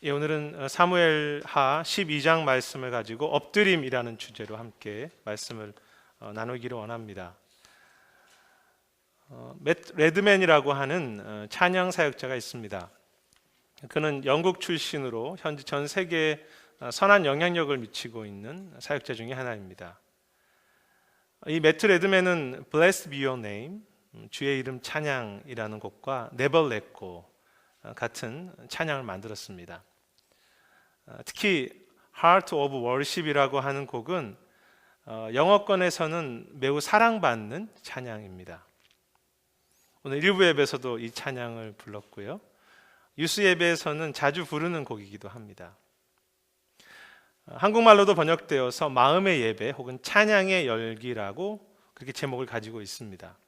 오늘은 사무엘하 12장 말씀을 가지고 엎드림이라는 주제로 함께 말씀을 나누기를 원합니다. 맷 레드맨이라고 하는 찬양 사역자가 있습니다. 그는 영국 출신으로 현재 전 세계에 선한 영향력을 미치고 있는 사역자 중에 하나입니다. 이 매트 레드맨은 Blessed Be Your Name, 주의 이름 찬양이라는 곡과 Never Let Go 같은 찬양을 만들었습니다. 특히 Heart of Worship이라고 하는 곡은 영어권에서는 매우 사랑받는 찬양입니다. 오늘 일부 예배에서도 이 찬양을 불렀고요. 유스 예배에서는 자주 부르는 곡이기도 합니다. 한국말로도 번역되어서 마음의 예배 혹은 찬양의 열기라고 그렇게 제목을 가지고 있습니다.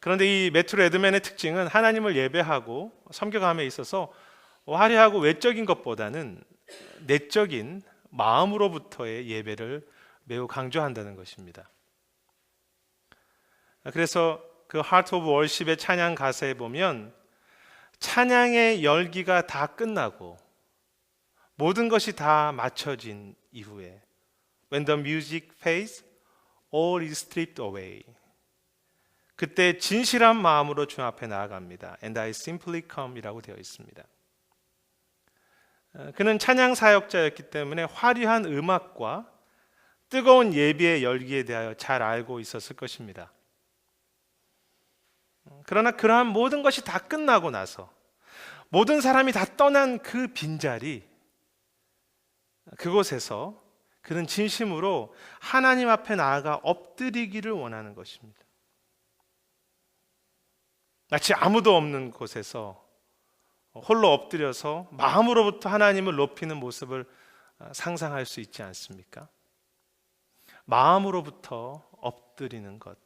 그런데 이 매튜 레드맨의 특징은 하나님을 예배하고 섬겨감에 있어서 화려하고 외적인 것보다는 내적인 마음으로부터의 예배를 매우 강조한다는 것입니다. 그래서 그 Heart of Worship의 찬양 가사에 보면 찬양의 열기가 다 끝나고 모든 것이 다 맞춰진 이후에 When the music fades, all is stripped away. 그때 진실한 마음으로 주 앞에 나아갑니다. And I simply come 이라고 되어 있습니다. 그는 찬양 사역자였기 때문에 화려한 음악과 뜨거운 예배의 열기에 대하여 잘 알고 있었을 것입니다. 그러나 그러한 모든 것이 다 끝나고 나서 모든 사람이 다 떠난 그 빈자리, 그곳에서 그는 진심으로 하나님 앞에 나아가 엎드리기를 원하는 것입니다. 마치 아무도 없는 곳에서 홀로 엎드려서 마음으로부터 하나님을 높이는 모습을 상상할 수 있지 않습니까? 마음으로부터 엎드리는 것.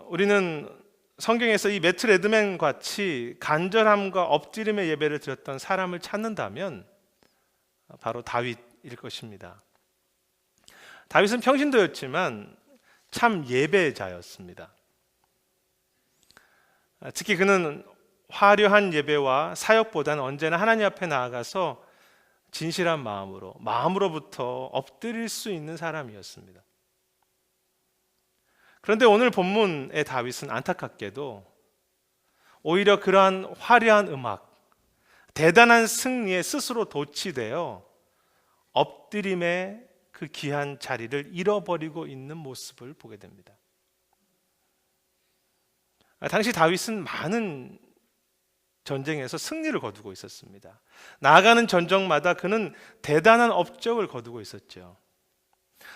우리는 성경에서 이 매트 레드맨 같이 간절함과 엎드림의 예배를 드렸던 사람을 찾는다면 바로 다윗일 것입니다. 다윗은 평신도였지만 참 예배자였습니다. 특히 그는 화려한 예배와 사역보다는 언제나 하나님 앞에 나아가서 진실한 마음으로부터 엎드릴 수 있는 사람이었습니다. 그런데 오늘 본문의 다윗은 안타깝게도 오히려 그러한 화려한 음악, 대단한 승리에 스스로 도취되어 엎드림의 그 귀한 자리를 잃어버리고 있는 모습을 보게 됩니다. 당시 다윗은 많은 전쟁에서 승리를 거두고 있었습니다. 나아가는 전적마다 그는 대단한 업적을 거두고 있었죠.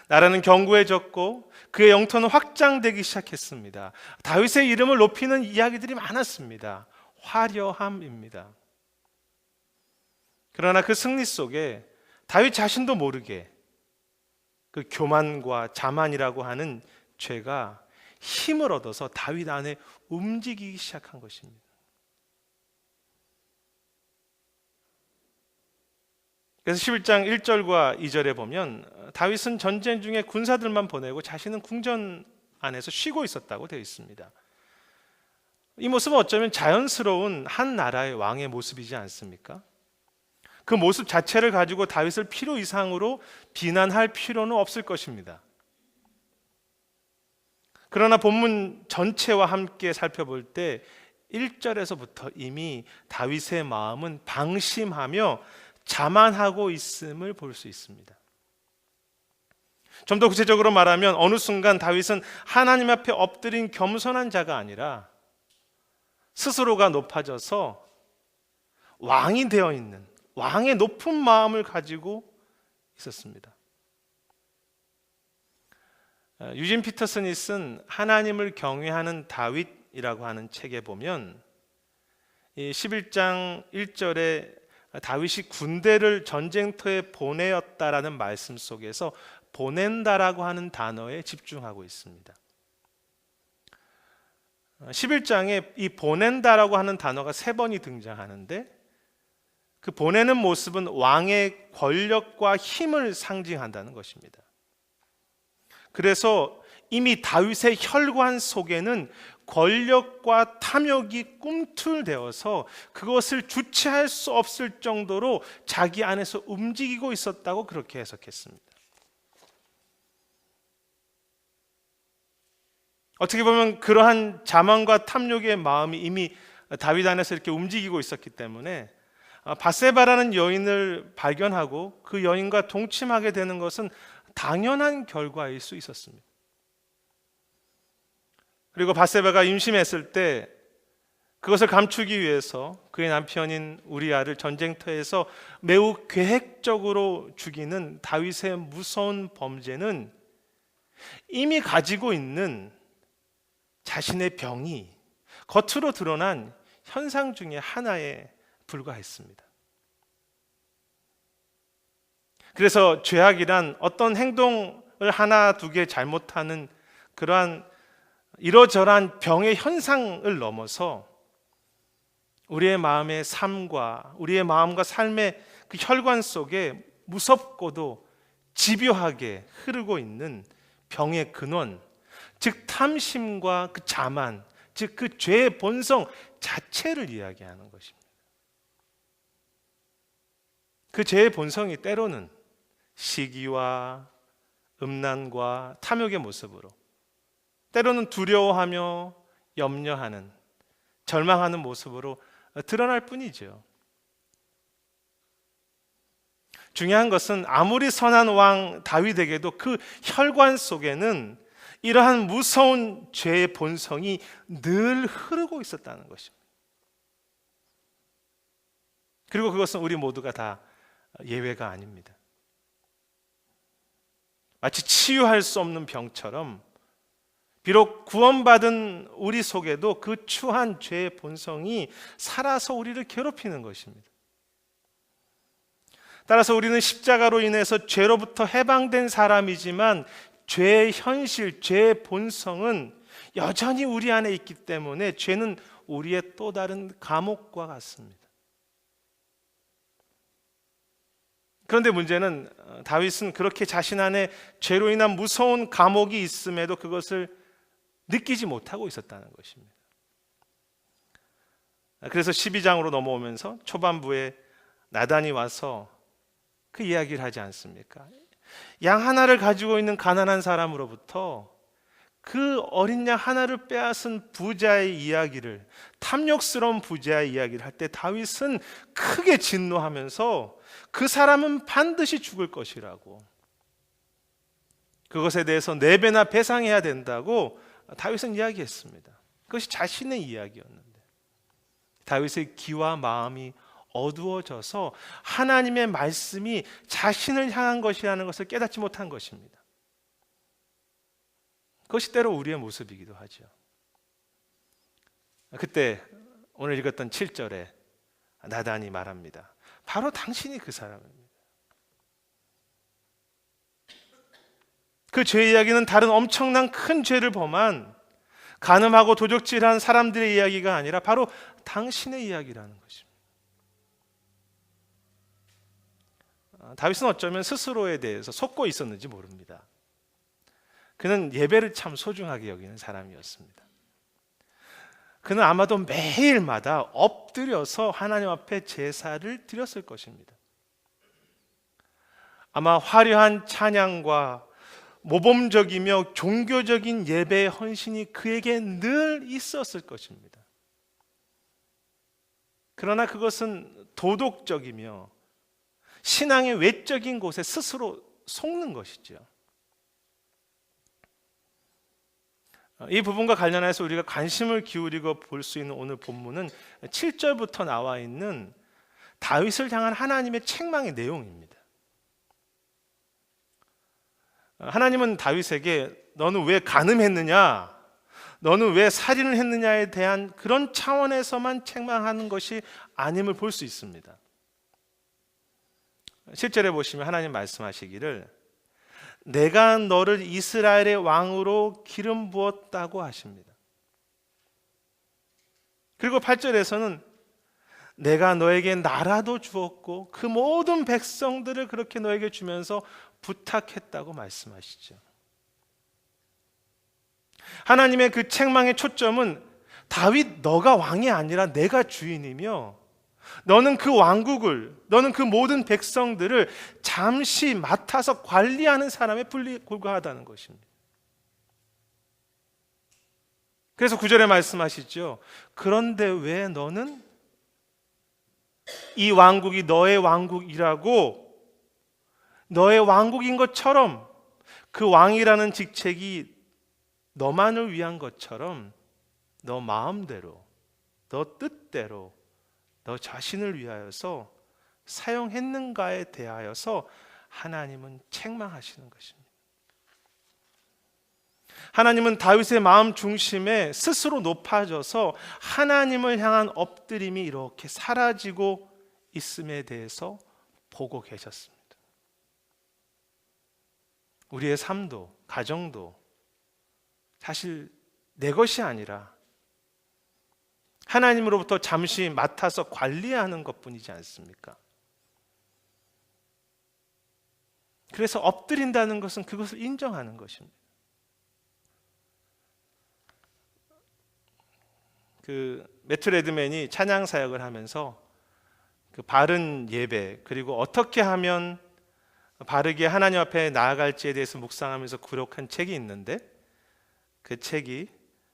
나라는 견고해졌고 그의 영토는 확장되기 시작했습니다. 다윗의 이름을 높이는 이야기들이 많았습니다. 화려함입니다. 그러나 그 승리 속에 다윗 자신도 모르게 그 교만과 자만이라고 하는 죄가 힘을 얻어서 다윗 안에 움직이기 시작한 것입니다. 그래서 11장 1절과 2절에 보면 다윗은 전쟁 중에 군사들만 보내고 자신은 궁전 안에서 쉬고 있었다고 되어 있습니다. 이 모습은 어쩌면 자연스러운 한 나라의 왕의 모습이지 않습니까? 그 모습 자체를 가지고 다윗을 필요 이상으로 비난할 필요는 없을 것입니다. 그러나 본문 전체와 함께 살펴볼 때 1절에서부터 이미 다윗의 마음은 방심하며 자만하고 있음을 볼 수 있습니다. 좀 더 구체적으로 말하면 어느 순간 다윗은 하나님 앞에 엎드린 겸손한 자가 아니라 스스로가 높아져서 왕이 되어 있는 왕의 높은 마음을 가지고 있었습니다. 유진 피터슨이 쓴 하나님을 경외하는 다윗이라고 하는 책에 보면 이 11장 1절에 다윗이 군대를 전쟁터에 보내었다라는 말씀 속에서 보낸다라고 하는 단어에 집중하고 있습니다. 11장에 이 보낸다라고 하는 단어가 3번이 등장하는데 그 보내는 모습은 왕의 권력과 힘을 상징한다는 것입니다. 그래서 이미 다윗의 혈관 속에는 권력과 탐욕이 꿈틀대어서 그것을 주체할 수 없을 정도로 자기 안에서 움직이고 있었다고 그렇게 해석했습니다. 어떻게 보면 그러한 자만과 탐욕의 마음이 이미 다윗 안에서 이렇게 움직이고 있었기 때문에 밧세바라는 여인을 발견하고 그 여인과 동침하게 되는 것은 당연한 결과일 수 있었습니다. 그리고 밧세바가 임신했을 때 그것을 감추기 위해서 그의 남편인 우리아를 전쟁터에서 매우 계획적으로 죽이는 다윗의 무서운 범죄는 이미 가지고 있는 자신의 병이 겉으로 드러난 현상 중에 하나에 불과했습니다. 그래서 죄악이란 어떤 행동을 하나 두 개 잘못하는 그러한 이러저러한 병의 현상을 넘어서 우리의 마음의 삶과 우리의 마음과 삶의 그 혈관 속에 무섭고도 집요하게 흐르고 있는 병의 근원, 즉 탐심과 그 자만, 즉 그 죄의 본성 자체를 이야기하는 것입니다. 그 죄의 본성이 때로는 시기와 음란과 탐욕의 모습으로, 때로는 두려워하며 염려하는, 절망하는 모습으로 드러날 뿐이죠. 중요한 것은 아무리 선한 왕 다윗에게도 그 혈관 속에는 이러한 무서운 죄의 본성이 늘 흐르고 있었다는 것입니다. 그리고 그것은 우리 모두가 다 예외가 아닙니다. 마치 치유할 수 없는 병처럼 비록 구원받은 우리 속에도 그 추한 죄의 본성이 살아서 우리를 괴롭히는 것입니다. 따라서 우리는 십자가로 인해서 죄로부터 해방된 사람이지만 죄의 현실, 죄의 본성은 여전히 우리 안에 있기 때문에 죄는 우리의 또 다른 감옥과 같습니다. 그런데 문제는 다윗은 그렇게 자신 안에 죄로 인한 무서운 감옥이 있음에도 그것을 느끼지 못하고 있었다는 것입니다. 그래서 12장으로 넘어오면서 초반부에 나단이 와서 그 이야기를 하지 않습니까? 양 하나를 가지고 있는 가난한 사람으로부터 그 어린 양 하나를 빼앗은 부자의 이야기를, 탐욕스러운 부자의 이야기를 할 때 다윗은 크게 진노하면서 그 사람은 반드시 죽을 것이라고, 그것에 대해서 4배나 배상해야 된다고 다윗은 이야기했습니다. 그것이 자신의 이야기였는데 다윗의 귀와 마음이 어두워져서 하나님의 말씀이 자신을 향한 것이라는 것을 깨닫지 못한 것입니다. 그것이 때로 우리의 모습이기도 하죠. 그때 오늘 읽었던 7절에 나단이 말합니다. 바로 당신이 그 사람입니다. 그 죄 이야기는 다른 엄청난 큰 죄를 범한 간음하고 도적질한 사람들의 이야기가 아니라 바로 당신의 이야기라는 것입니다. 다윗은 어쩌면 스스로에 대해서 속고 있었는지 모릅니다. 그는 예배를 참 소중하게 여기는 사람이었습니다. 그는 아마도 매일마다 엎드려서 하나님 앞에 제사를 드렸을 것입니다. 아마 화려한 찬양과 모범적이며 종교적인 예배의 헌신이 그에게 늘 있었을 것입니다. 그러나 그것은 도덕적이며 신앙의 외적인 곳에 스스로 속는 것이죠. 이 부분과 관련해서 우리가 관심을 기울이고 볼 수 있는 오늘 본문은 7절부터 나와 있는 다윗을 향한 하나님의 책망의 내용입니다. 하나님은 다윗에게 너는 왜 간음했느냐, 너는 왜 살인을 했느냐에 대한 그런 차원에서만 책망하는 것이 아님을 볼 수 있습니다. 7절에 보시면 하나님 말씀하시기를 내가 너를 이스라엘의 왕으로 기름 부었다고 하십니다. 그리고 8절에서는 내가 너에게 나라도 주었고 그 모든 백성들을 그렇게 너에게 주면서 부탁했다고 말씀하시죠. 하나님의 그 책망의 초점은 다윗 너가 왕이 아니라 내가 주인이며 너는 그 왕국을, 너는 그 모든 백성들을 잠시 맡아서 관리하는 사람에 불과하다는 것입니다. 그래서 9절에 말씀하시죠. 그런데 왜 너는 이 왕국이 너의 왕국이라고, 너의 왕국인 것처럼, 그 왕이라는 직책이 너만을 위한 것처럼 너 마음대로, 너 뜻대로, 너 자신을 위하여서 사용했는가에 대하여서 하나님은 책망하시는 것입니다. 하나님은 다윗의 마음 중심에 스스로 높아져서 하나님을 향한 엎드림이 이렇게 사라지고 있음에 대해서 보고 계셨습니다. 우리의 삶도, 가정도 사실 내 것이 아니라 하나님으로부터 잠시 맡아서 관리하는 것뿐이지 않습니까? 그래서 엎드린다는 것은 그것을 인정하는 것입니다. 매튜 레드맨이 찬양 사역을 하면서 그 바른 예배, 그리고 어떻게 하면 바르게 하나님 앞에 나아갈지에 대해서 묵상하면서 기록한 책이 있는데, 그 책이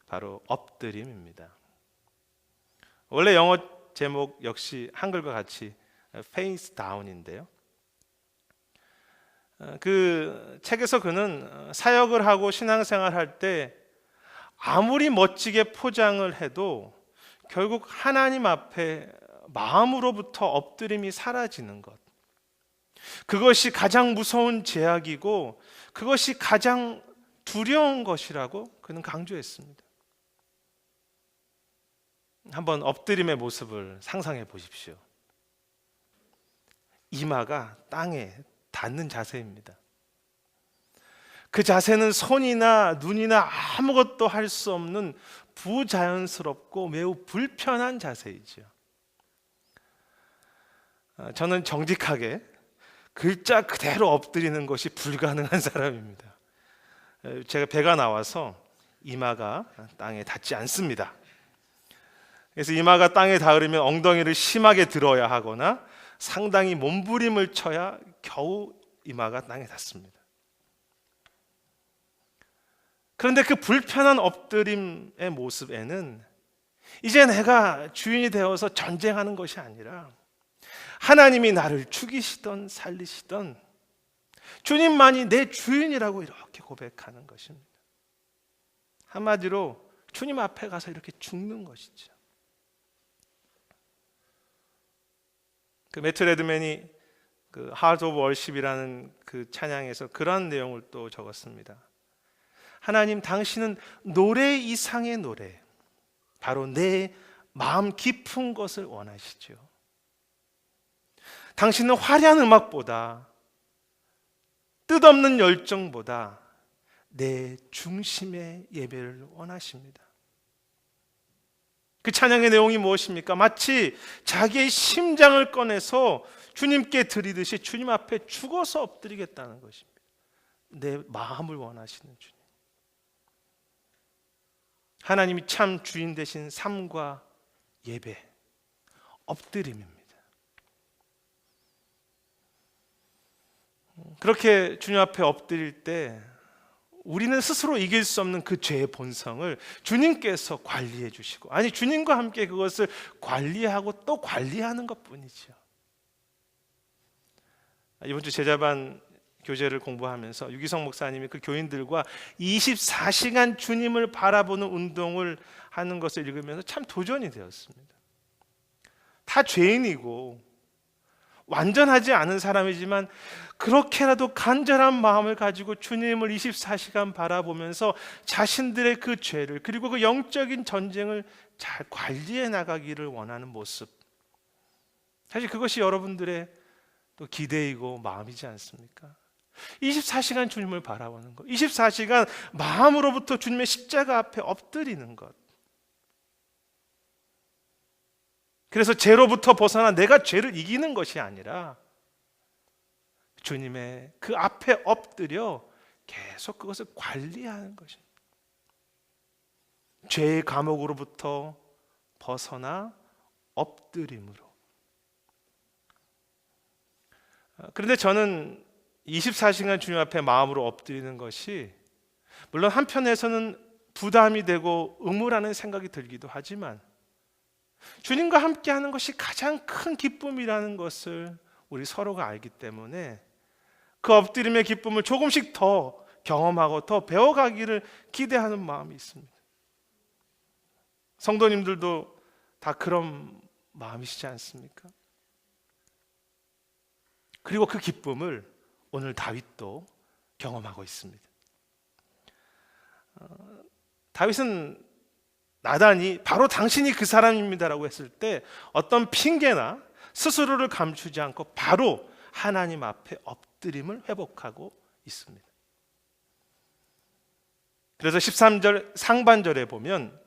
바로 엎드림입니다. 원래 영어 제목 역시 한글과 같이 Face Down인데요. 그 책에서 그는 사역을 하고 신앙생활 할 때 아무리 멋지게 포장을 해도 결국 하나님 앞에 마음으로부터 엎드림이 사라지는 것, 그것이 가장 무서운 죄악이고 그것이 가장 두려운 것이라고 그는 강조했습니다. 한번 엎드림의 모습을 상상해 보십시오. 이마가 땅에 닿는 자세입니다. 그 자세는 손이나 눈이나 아무것도 할 수 없는 부자연스럽고 매우 불편한 자세이죠. 저는 정직하게 글자 그대로 엎드리는 것이 불가능한 사람입니다. 제가 배가 나와서 이마가 땅에 닿지 않습니다. 그래서 이마가 땅에 닿으려면 엉덩이를 심하게 들어야 하거나 상당히 몸부림을 쳐야 겨우 이마가 땅에 닿습니다. 그런데 그 불편한 엎드림의 모습에는 이제 내가 주인이 되어서 전쟁하는 것이 아니라 하나님이 나를 죽이시던 살리시던 주님만이 내 주인이라고 이렇게 고백하는 것입니다. 한마디로 주님 앞에 가서 이렇게 죽는 것이죠. 그 매튜 레드맨이 그 Heart of Worship이라는 그 찬양에서 그런 내용을 또 적었습니다. 하나님, 당신은 노래 이상의 노래, 바로 내 마음 깊은 것을 원하시죠. 당신은 화려한 음악보다, 뜻없는 열정보다 내 중심의 예배를 원하십니다. 그 찬양의 내용이 무엇입니까? 마치 자기의 심장을 꺼내서 주님께 드리듯이 주님 앞에 죽어서 엎드리겠다는 것입니다. 내 마음을 원하시는 주님. 하나님이 참 주인 되신 삶과 예배, 엎드림입니다. 그렇게 주님 앞에 엎드릴 때 우리는 스스로 이길 수 없는 그 죄의 본성을 주님께서 관리해 주시고, 아니 주님과 함께 그것을 관리하고 또 관리하는 것뿐이죠. 이번 주 제자반 교재를 공부하면서 유기성 목사님이 그 교인들과 24시간 주님을 바라보는 운동을 하는 것을 읽으면서 참 도전이 되었습니다. 다 죄인이고 완전하지 않은 사람이지만 그렇게라도 간절한 마음을 가지고 주님을 24시간 바라보면서 자신들의 그 죄를, 그리고 그 영적인 전쟁을 잘 관리해 나가기를 원하는 모습, 사실 그것이 여러분들의 또 기대이고 마음이지 않습니까? 24시간 주님을 바라보는 것, 24시간 마음으로부터 주님의 십자가 앞에 엎드리는 것. 그래서 죄로부터 벗어나 내가 죄를 이기는 것이 아니라 주님의 그 앞에 엎드려 계속 그것을 관리하는 것입니다. 죄의 감옥으로부터 벗어나 엎드림으로. 그런데 저는 24시간 주님 앞에 마음으로 엎드리는 것이 물론 한편에서는 부담이 되고 의무라는 생각이 들기도 하지만 주님과 함께 하는 것이 가장 큰 기쁨이라는 것을 우리 서로가 알기 때문에 그 엎드림의 기쁨을 조금씩 더 경험하고 더 배워가기를 기대하는 마음이 있습니다. 성도님들도 다 그런 마음이시지 않습니까? 그리고 그 기쁨을 오늘 다윗도 경험하고 있습니다. 다윗은 나단이 바로 당신이 그 사람입니다라고 했을 때 어떤 핑계나 스스로를 감추지 않고 바로 하나님 앞에 엎드림을 회복하고 있습니다. 그래서 13절 상반절에 보면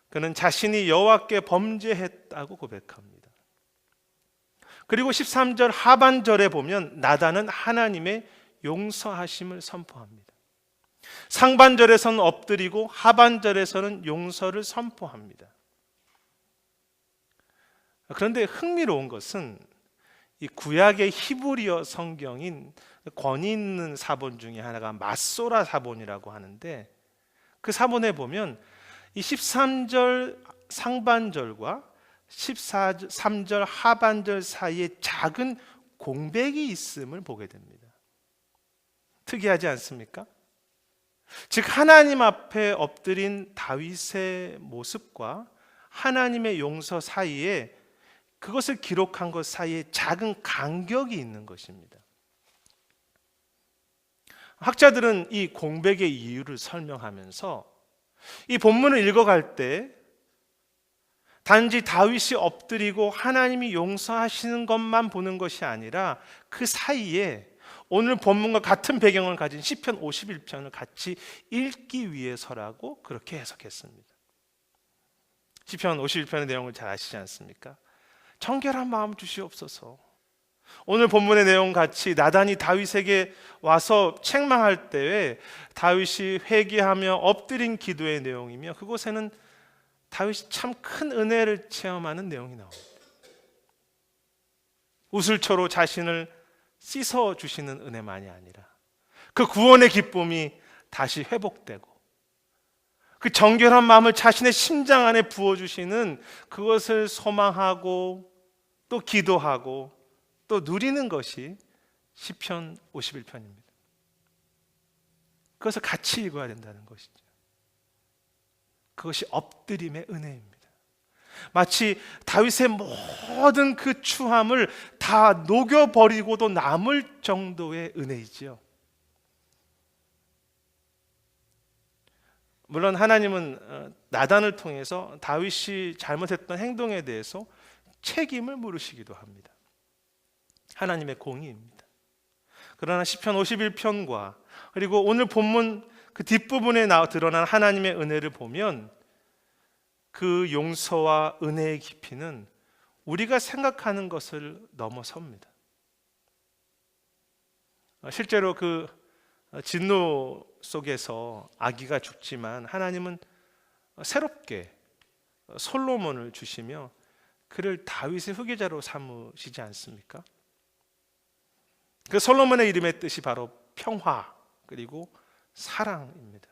그는 자신이 여호와께 범죄했다고 고백합니다. 그리고 13절 하반절에 보면 나단은 하나님의 용서하심을 선포합니다. 상반절에서는 엎드리고 하반절에서는 용서를 선포합니다. 그런데 흥미로운 것은 이 구약의 히브리어 성경인 권위 있는 사본 중에 하나가 마소라 사본이라고 하는데 그 사본에 보면 이 13절 상반절과 13절 하반절 사이에 작은 공백이 있음을 보게 됩니다. 특이하지 않습니까? 즉 하나님 앞에 엎드린 다윗의 모습과 하나님의 용서 사이에 그것을 기록한 것 사이에 작은 간격이 있는 것입니다. 학자들은 이 공백의 이유를 설명하면서 이 본문을 읽어갈 때 단지 다윗이 엎드리고 하나님이 용서하시는 것만 보는 것이 아니라 그 사이에 오늘 본문과 같은 배경을 가진 시편 51편을 같이 읽기 위해서라고 그렇게 해석했습니다. 시편 51편의 내용을 잘 아시지 않습니까? 정결한 마음 주시옵소서. 오늘 본문의 내용 같이 나단이 다윗에게 와서 책망할 때에 다윗이 회개하며 엎드린 기도의 내용이며 그곳에는 다윗이 참 큰 은혜를 체험하는 내용이 나옵니다. 우슬초로 자신을 씻어 주시는 은혜만이 아니라 그 구원의 기쁨이 다시 회복되고 그 정결한 마음을 자신의 심장 안에 부어주시는 그것을 소망하고 또 기도하고 또 누리는 것이 시편 51편입니다. 그것을 같이 읽어야 된다는 것이죠. 그것이 엎드림의 은혜입니다. 마치 다윗의 모든 그 추함을 다 녹여버리고도 남을 정도의 은혜이지요. 물론 하나님은 나단을 통해서 다윗이 잘못했던 행동에 대해서 책임을 물으시기도 합니다. 하나님의 공의입니다. 그러나 시편 51편과 그리고 오늘 본문 그 뒷부분에 드러난 하나님의 은혜를 보면 그 용서와 은혜의 깊이는 우리가 생각하는 것을 넘어섭니다. 실제로 그 진노 속에서 아기가 죽지만 하나님은 새롭게 솔로몬을 주시며 그를 다윗의 후계자로 삼으시지 않습니까? 그 솔로몬의 이름의 뜻이 바로 평화 그리고 사랑입니다.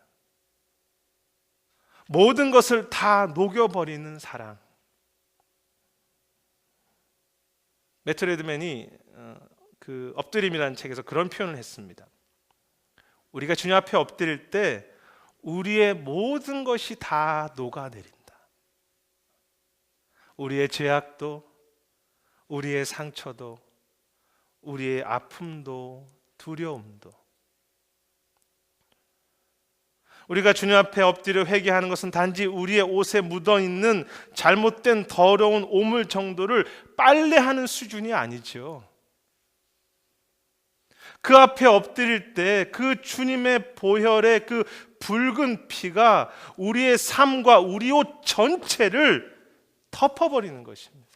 모든 것을 다 녹여버리는 사랑. 매트 레드맨이 그 엎드림이라는 책에서 그런 표현을 했습니다. 우리가 주님 앞에 엎드릴 때 우리의 모든 것이 다 녹아내린다. 우리의 죄악도, 우리의 상처도, 우리의 아픔도, 두려움도. 우리가 주님 앞에 엎드려 회개하는 것은 단지 우리의 옷에 묻어있는 잘못된 더러운 오물 정도를 빨래하는 수준이 아니죠. 그 앞에 엎드릴 때 그 주님의 보혈의 그 붉은 피가 우리의 삶과 우리 옷 전체를 덮어버리는 것입니다.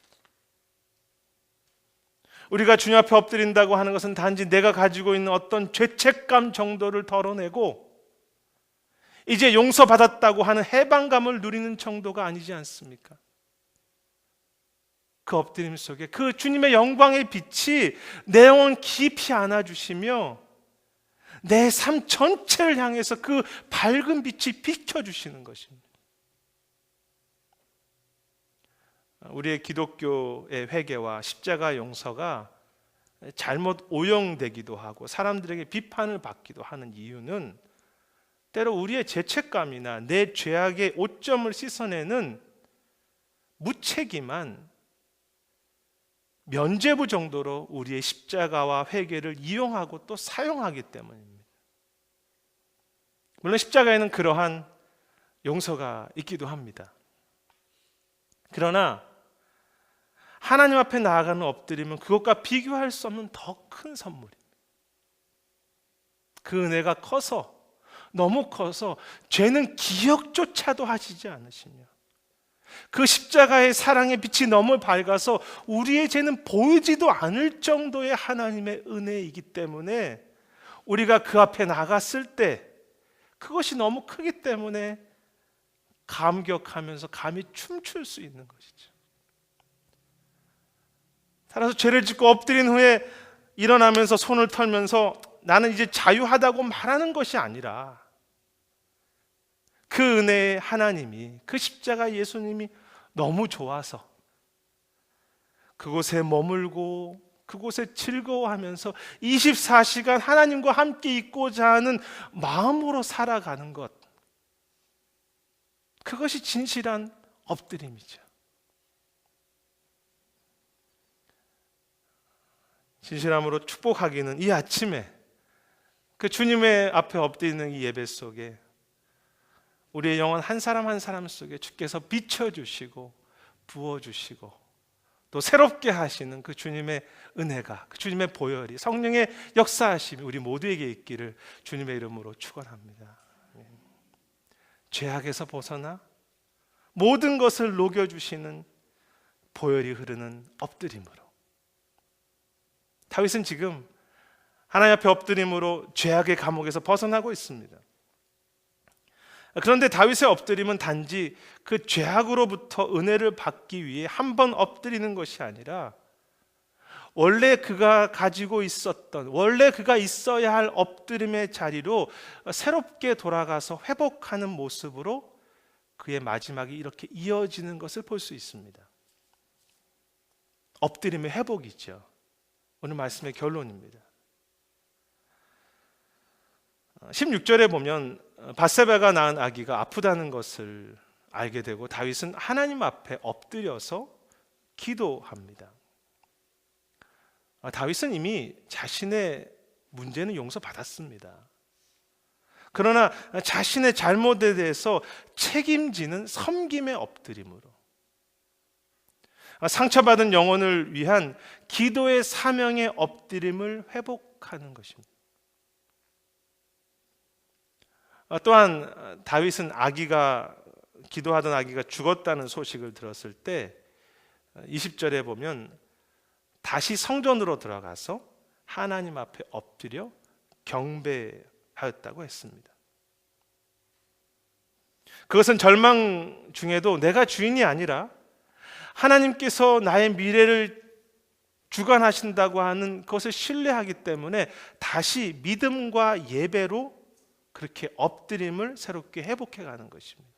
우리가 주님 앞에 엎드린다고 하는 것은 단지 내가 가지고 있는 어떤 죄책감 정도를 덜어내고 이제 용서받았다고 하는 해방감을 누리는 정도가 아니지 않습니까? 그 엎드림 속에 그 주님의 영광의 빛이 내 영혼 깊이 안아주시며 내 삶 전체를 향해서 그 밝은 빛이 비춰주시는 것입니다. 우리의 기독교의 회개와 십자가 용서가 잘못 오용되기도 하고 사람들에게 비판을 받기도 하는 이유는 때로 우리의 죄책감이나 내 죄악의 오점을 씻어내는 무책임한 면죄부 정도로 우리의 십자가와 회개를 이용하고 또 사용하기 때문입니다. 물론 십자가에는 그러한 용서가 있기도 합니다. 그러나 하나님 앞에 나아가는 엎드림은 그것과 비교할 수 없는 더 큰 선물입니다. 그 은혜가 커서, 너무 커서 죄는 기억조차도 하시지 않으시며 그 십자가의 사랑의 빛이 너무 밝아서 우리의 죄는 보이지도 않을 정도의 하나님의 은혜이기 때문에 우리가 그 앞에 나갔을 때 그것이 너무 크기 때문에 감격하면서 감히 춤출 수 있는 것이죠. 따라서 죄를 짓고 엎드린 후에 일어나면서 손을 털면서 나는 이제 자유하다고 말하는 것이 아니라 그 은혜의 하나님이, 그 십자가 예수님이 너무 좋아서 그곳에 머물고 그곳에 즐거워하면서 24시간 하나님과 함께 있고자 하는 마음으로 살아가는 것, 그것이 진실한 엎드림이죠. 진실함으로 축복하기는 이 아침에 그 주님의 앞에 엎드리는 이 예배 속에 우리의 영혼 한 사람 한 사람 속에 주께서 비춰주시고 부어주시고 또 새롭게 하시는 그 주님의 은혜가, 그 주님의 보혈이, 성령의 역사하심이 우리 모두에게 있기를 주님의 이름으로 축원합니다. 죄악에서 벗어나 모든 것을 녹여주시는 보혈이 흐르는 엎드림으로, 다윗은 지금 하나님 앞에 엎드림으로 죄악의 감옥에서 벗어나고 있습니다. 그런데 다윗의 엎드림은 단지 그 죄악으로부터 은혜를 받기 위해 한 번 엎드리는 것이 아니라 원래 그가 가지고 있었던, 원래 그가 있어야 할 엎드림의 자리로 새롭게 돌아가서 회복하는 모습으로 그의 마지막이 이렇게 이어지는 것을 볼 수 있습니다. 엎드림의 회복이죠. 오늘 말씀의 결론입니다. 16절에 보면 밧세바가 낳은 아기가 아프다는 것을 알게 되고 다윗은 하나님 앞에 엎드려서 기도합니다. 다윗은 이미 자신의 문제는 용서받았습니다. 그러나 자신의 잘못에 대해서 책임지는 섬김의 엎드림으로 상처받은 영혼을 위한 기도의 사명의 엎드림을 회복하는 것입니다. 또한 다윗은 기도하던 아기가 죽었다는 소식을 들었을 때 20절에 보면 다시 성전으로 들어가서 하나님 앞에 엎드려 경배하였다고 했습니다. 그것은 절망 중에도 내가 주인이 아니라 하나님께서 나의 미래를 주관하신다고 하는 것을 신뢰하기 때문에 다시 믿음과 예배로 그렇게 엎드림을 새롭게 회복해가는 것입니다.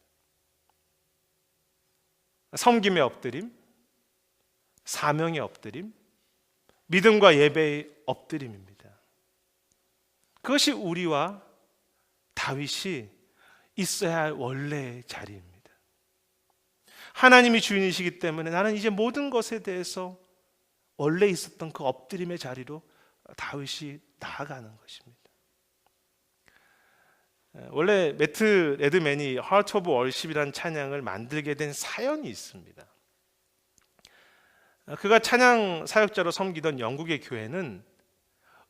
섬김의 엎드림, 사명의 엎드림, 믿음과 예배의 엎드림입니다. 그것이 우리와 다윗이 있어야 할 원래의 자리입니다. 하나님이 주인이시기 때문에 나는 이제 모든 것에 대해서 원래 있었던 그 엎드림의 자리로 다윗이 나아가는 것입니다. 원래 매트 레드맨이 Heart of Worship이라는 찬양을 만들게 된 사연이 있습니다. 그가 찬양 사역자로 섬기던 영국의 교회는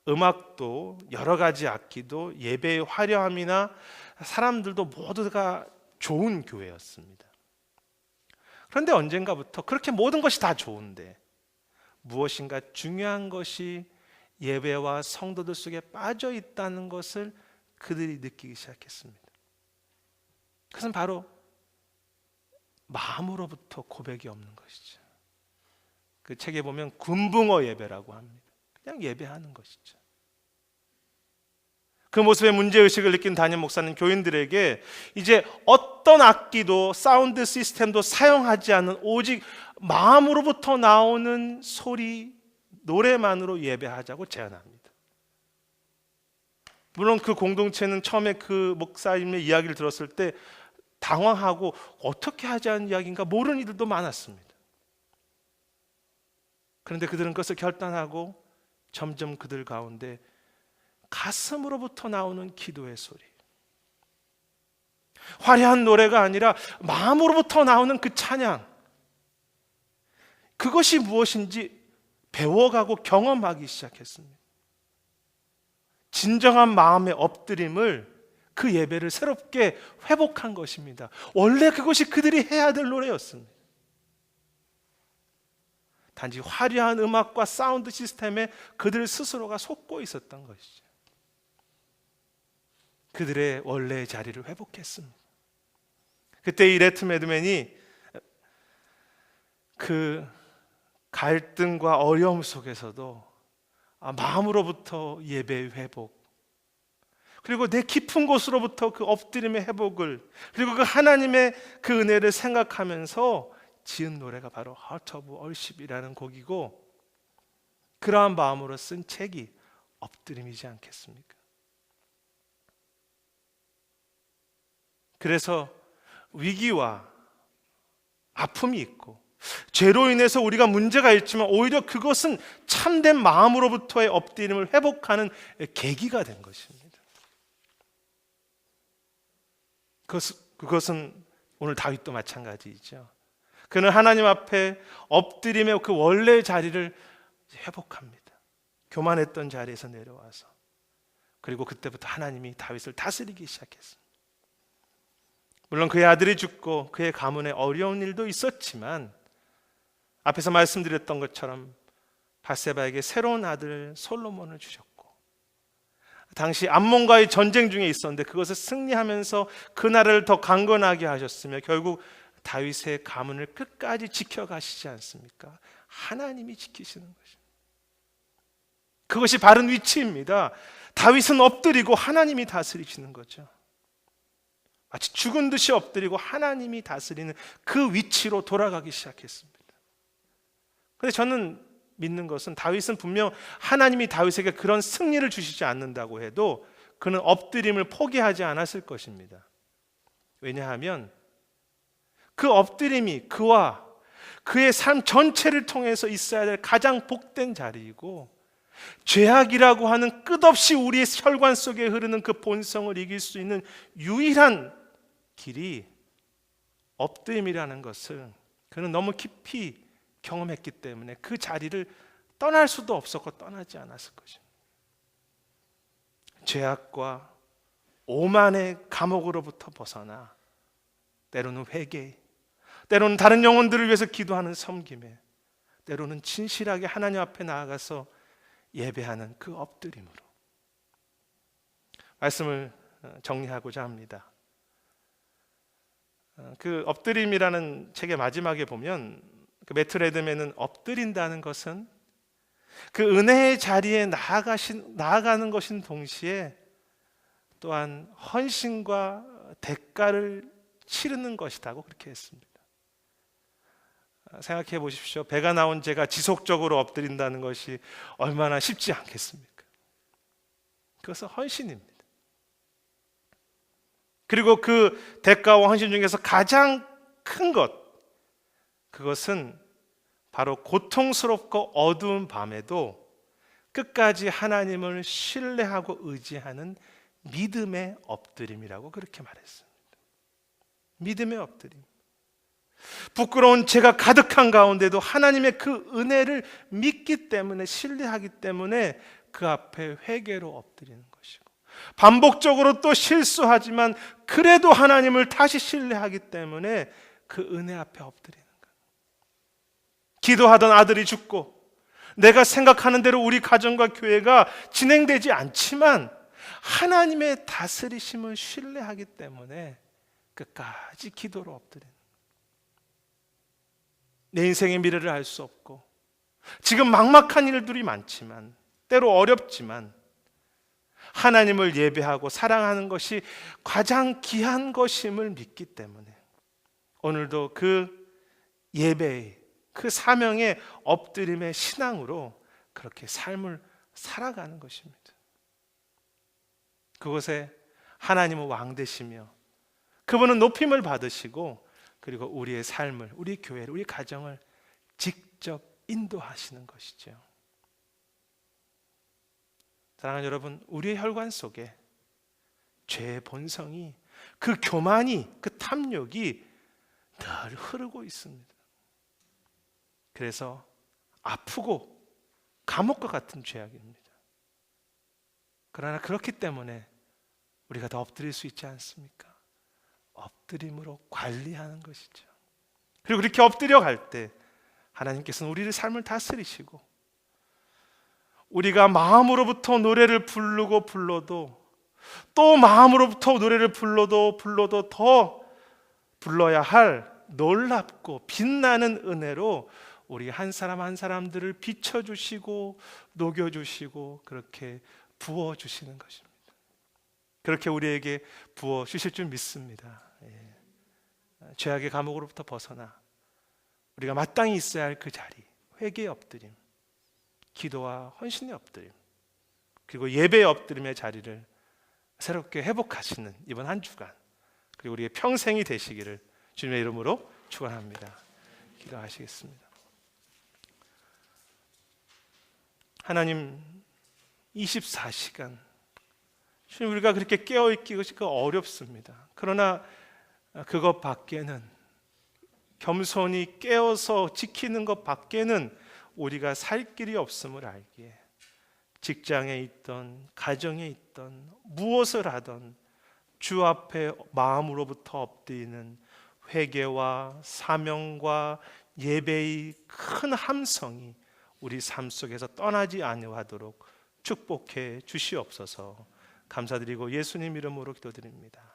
음악도 여러 가지 악기도 예배의 화려함이나 사람들도 모두가 좋은 교회였습니다. 그런데 언젠가부터 그렇게 모든 것이 다 좋은데 무엇인가 중요한 것이 예배와 성도들 속에 빠져 있다는 것을 그들이 느끼기 시작했습니다. 그것은 바로 마음으로부터 고백이 없는 것이죠. 그 책에 보면 군붕어 예배라고 합니다. 그냥 예배하는 것이죠. 그 모습에 문제의식을 느낀 담임 목사는 교인들에게 이제 어떤 악기도 사운드 시스템도 사용하지 않는 오직 마음으로부터 나오는 소리, 노래만으로 예배하자고 제안합니다. 물론 그 공동체는 처음에 그 목사님의 이야기를 들었을 때 당황하고 어떻게 하자는 이야기인가 모르는 이들도 많았습니다. 그런데 그들은 그것을 결단하고 점점 그들 가운데 가슴으로부터 나오는 기도의 소리, 화려한 노래가 아니라 마음으로부터 나오는 그 찬양, 그것이 무엇인지 배워가고 경험하기 시작했습니다. 진정한 마음의 엎드림을, 그 예배를 새롭게 회복한 것입니다. 원래 그것이 그들이 해야 될 노래였습니다. 단지 화려한 음악과 사운드 시스템에 그들 스스로가 속고 있었던 것이죠. 그들의 원래의 자리를 회복했습니다. 그때 이 레트 매드맨이 그 갈등과 어려움 속에서도 마음으로부터 예배의 회복, 그리고 내 깊은 곳으로부터 그 엎드림의 회복을, 그리고 그 하나님의 그 은혜를 생각하면서 지은 노래가 바로 Heart of Worship이라는 곡이고, 그러한 마음으로 쓴 책이 엎드림이지 않겠습니까? 그래서 위기와 아픔이 있고 죄로 인해서 우리가 문제가 있지만 오히려 그것은 참된 마음으로부터의 엎드림을 회복하는 계기가 된 것입니다. 그것은 오늘 다윗도 마찬가지이죠. 그는 하나님 앞에 엎드림의 그 원래의 자리를 회복합니다. 교만했던 자리에서 내려와서. 그리고 그때부터 하나님이 다윗을 다스리기 시작했습니다. 물론 그의 아들이 죽고 그의 가문에 어려운 일도 있었지만 앞에서 말씀드렸던 것처럼 밧세바에게 새로운 아들 솔로몬을 주셨고, 당시 암몬과의 전쟁 중에 있었는데 그것을 승리하면서 그 나라를 더 강건하게 하셨으며 결국 다윗의 가문을 끝까지 지켜가시지 않습니까? 하나님이 지키시는 것입니다. 그것이 바른 위치입니다. 다윗은 엎드리고 하나님이 다스리시는 거죠. 마치 죽은 듯이 엎드리고 하나님이 다스리는 그 위치로 돌아가기 시작했습니다. 그런데 저는 믿는 것은 다윗은 분명 하나님이 다윗에게 그런 승리를 주시지 않는다고 해도 그는 엎드림을 포기하지 않았을 것입니다. 왜냐하면 그 엎드림이 그와 그의 삶 전체를 통해서 있어야 될 가장 복된 자리이고, 죄악이라고 하는 끝없이 우리의 혈관 속에 흐르는 그 본성을 이길 수 있는 유일한 길이 엎드림이라는 것을 그는 너무 깊이 경험했기 때문에 그 자리를 떠날 수도 없었고 떠나지 않았을 것입니다. 죄악과 오만의 감옥으로부터 벗어나 때로는 회개, 때로는 다른 영혼들을 위해서 기도하는 섬김에, 때로는 진실하게 하나님 앞에 나아가서 예배하는 그 엎드림으로 말씀을 정리하고자 합니다. 그 엎드림이라는 책의 마지막에 보면 그 매트 레드맨은 엎드린다는 것은 그 은혜의 자리에 나아가는 것인 동시에 또한 헌신과 대가를 치르는 것이라고 그렇게 했습니다. 생각해 보십시오. 배가 나온 제가 지속적으로 엎드린다는 것이 얼마나 쉽지 않겠습니까? 그것은 헌신입니다. 그리고 그 대가와 헌신 중에서 가장 큰 것, 그것은 바로 고통스럽고 어두운 밤에도 끝까지 하나님을 신뢰하고 의지하는 믿음의 엎드림이라고 그렇게 말했습니다. 믿음의 엎드림. 부끄러운 죄가 가득한 가운데도 하나님의 그 은혜를 믿기 때문에, 신뢰하기 때문에 그 앞에 회개로 엎드리는 것이고, 반복적으로 또 실수하지만 그래도 하나님을 다시 신뢰하기 때문에 그 은혜 앞에 엎드리는 거예요. 기도하던 아들이 죽고 내가 생각하는 대로 우리 가정과 교회가 진행되지 않지만 하나님의 다스리심을 신뢰하기 때문에 끝까지 기도로 엎드리는, 내 인생의 미래를 알 수 없고 지금 막막한 일들이 많지만, 때로 어렵지만 하나님을 예배하고 사랑하는 것이 가장 귀한 것임을 믿기 때문에 오늘도 그 예배의, 그 사명의 엎드림의 신앙으로 그렇게 삶을 살아가는 것입니다. 그곳에 하나님은 왕 되시며 그분은 높임을 받으시고, 그리고 우리의 삶을, 우리 교회를, 우리 가정을 직접 인도하시는 것이죠. 사랑하는 여러분, 우리의 혈관 속에 죄의 본성이, 그 교만이, 그 탐욕이 늘 흐르고 있습니다. 그래서 아프고 감옥과 같은 죄악입니다. 그러나 그렇기 때문에 우리가 더 엎드릴 수 있지 않습니까? 엎드림으로 관리하는 것이죠. 그리고 그렇게 엎드려 갈 때 하나님께서는 우리의 삶을 다스리시고, 우리가 마음으로부터 노래를 부르고 불러도, 또 마음으로부터 노래를 불러도 더 불러야 할 놀랍고 빛나는 은혜로 우리 한 사람 한 사람들을 비춰주시고 녹여주시고 그렇게 부어주시는 것입니다. 그렇게 우리에게 부어주실 줄 믿습니다. 죄악의 감옥으로부터 벗어나 우리가 마땅히 있어야 할 그 자리, 회개의 엎드림, 기도와 헌신의 엎드림, 그리고 예배의 엎드림의 자리를 새롭게 회복하시는 이번 한 주간, 그리고 우리의 평생이 되시기를 주님의 이름으로 축원합니다. 기도하시겠습니다. 하나님, 24시간 주님, 우리가 그렇게 깨어있기 어렵습니다. 그러나 그것 밖에는, 겸손히 깨어서 지키는 것 밖에는 우리가 살 길이 없음을 알기에, 직장에 있던, 가정에 있던, 무엇을 하던 주 앞에 마음으로부터 엎드리는 회개와 사명과 예배의 큰 함성이 우리 삶 속에서 떠나지 아니하도록 축복해 주시옵소서. 감사드리고 예수님 이름으로 기도드립니다.